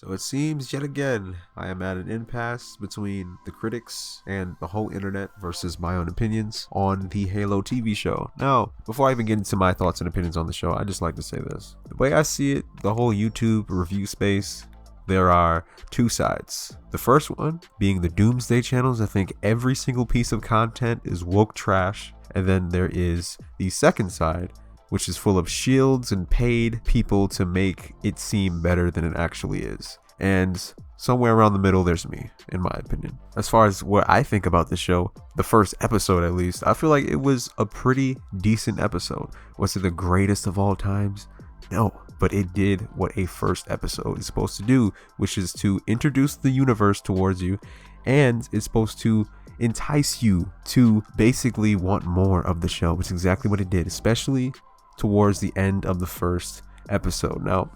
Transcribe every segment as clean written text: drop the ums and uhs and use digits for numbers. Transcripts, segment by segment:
So it seems yet again I am at an impasse between the critics and the whole internet versus my own opinions on the Halo TV show. Now, before I even get into my thoughts and opinions on the show, I just like to say this. The way I see it, the whole YouTube review space, there are two sides. The first one being the doomsday channels. I think every single piece of content is woke trash. And then there is the second side, which is full of shields and paid people to make it seem better than it actually is. And somewhere around the middle, there's me, in my opinion. As far as what I think about the show, the first episode at least, I feel like it was a pretty decent episode. Was it the greatest of all times? No, but it did what a first episode is supposed to do, which is to introduce the universe towards you, and it's supposed to entice you to basically want more of the show, which is exactly what it did, especially towards the end of the first episode. Now,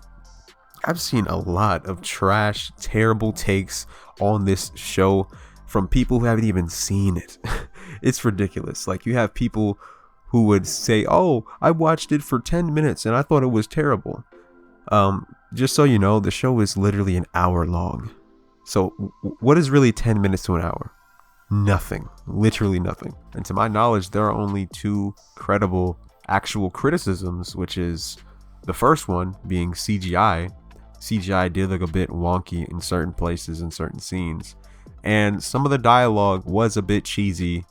I've seen a lot of trash, terrible takes on this show from people who haven't even seen it. It's ridiculous. Like, you have people who would say, "Oh, I watched it for 10 minutes and I thought it was terrible." Just so you know, the show is literally an hour long. So what is really 10 minutes to an hour? Nothing. Literally nothing. And to my knowledge, there are only two credible actual criticisms, which is the first one being CGI. CGI did look a bit wonky in certain places and certain scenes, and some of the dialogue was a bit cheesy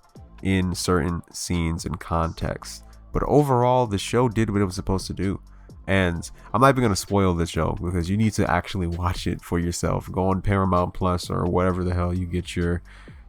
in certain scenes and contexts. But overall, the show did what it was supposed to do. And I'm not even going to spoil the show because you need to actually watch it for yourself. Go on Paramount Plus or whatever the hell you get your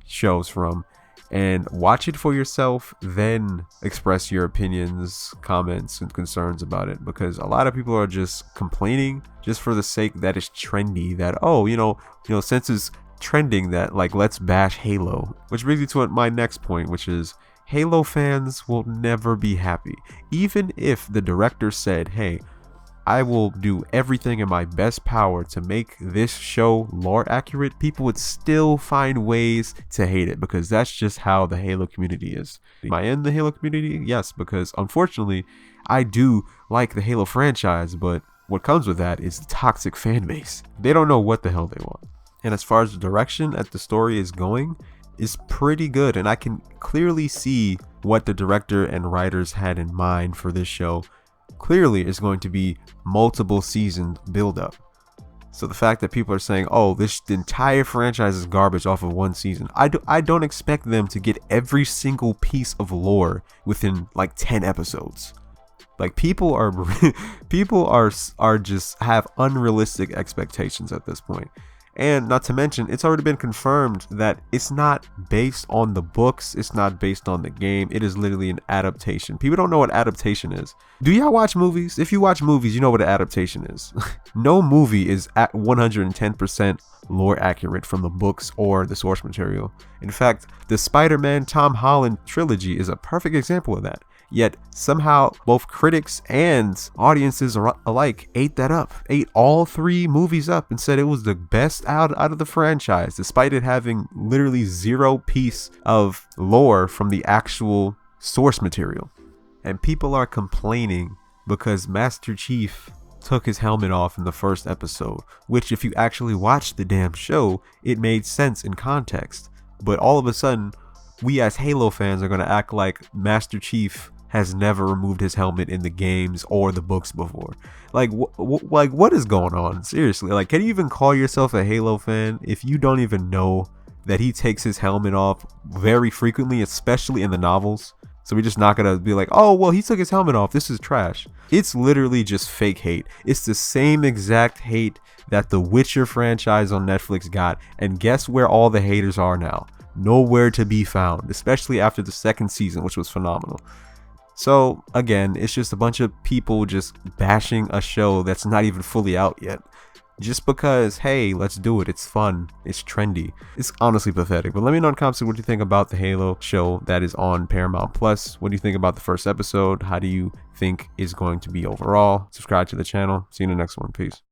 shows from and watch it for yourself, then express your opinions, comments, and concerns about it, because a lot of people are just complaining just for the sake that it's trendy, that, oh, you know, since it's trending, that, like, let's bash Halo. Which brings me to my next point, which is Halo fans will never be happy. Even if the director said, "Hey, I will do everything in my best power to make this show lore accurate," people would still find ways to hate it, because that's just how the Halo community is. Am I in the Halo community? Yes, because unfortunately, I do like the Halo franchise, but what comes with that is the toxic fan base. They don't know what the hell they want. And as far as the direction that the story is going, is pretty good, and I can clearly see what the director and writers had in mind for this show. Clearly, it's going to be multiple season build up. So the fact that people are saying, "Oh, the entire franchise is garbage off of one season," I don't expect them to get every single piece of lore within like 10 episodes. Like, people are just have unrealistic expectations at this point. And not to mention, it's already been confirmed that it's not based on the books. It's not based on the game. It is literally an adaptation. People don't know what adaptation is. Do y'all watch movies? If you watch movies, you know what an adaptation is. No movie is at 110% lore accurate from the books or the source material. In fact, the Spider-Man Tom Holland trilogy is a perfect example of that. Yet somehow both critics and audiences alike ate that up, ate all three movies up, and said it was the best out of the franchise, despite it having literally zero piece of lore from the actual source material. And people are complaining because Master Chief took his helmet off in the first episode, which, if you actually watch the damn show, it made sense in context. But all of a sudden, we as Halo fans are going to act like Master Chief has never removed his helmet in the games or the books before. Like, what is going on? Seriously, like, can you even call yourself a Halo fan if you don't even know that he takes his helmet off very frequently, especially in the novels? So we're just not gonna be like, "Oh, well, he took his helmet off, this is trash." It's literally just fake hate. It's the same exact hate that the Witcher franchise on Netflix got, and guess where all the haters are now? Nowhere to be found, especially after the second season, which was phenomenal. So again, it's just a bunch of people just bashing a show that's not even fully out yet, just because, hey, let's do it, it's fun, it's trendy. It's honestly pathetic. But let me know in the comments what you think about the Halo show that is on Paramount Plus. What do you think about the first episode? How do you think is going to be overall? Subscribe to the channel. See you in the next one. Peace.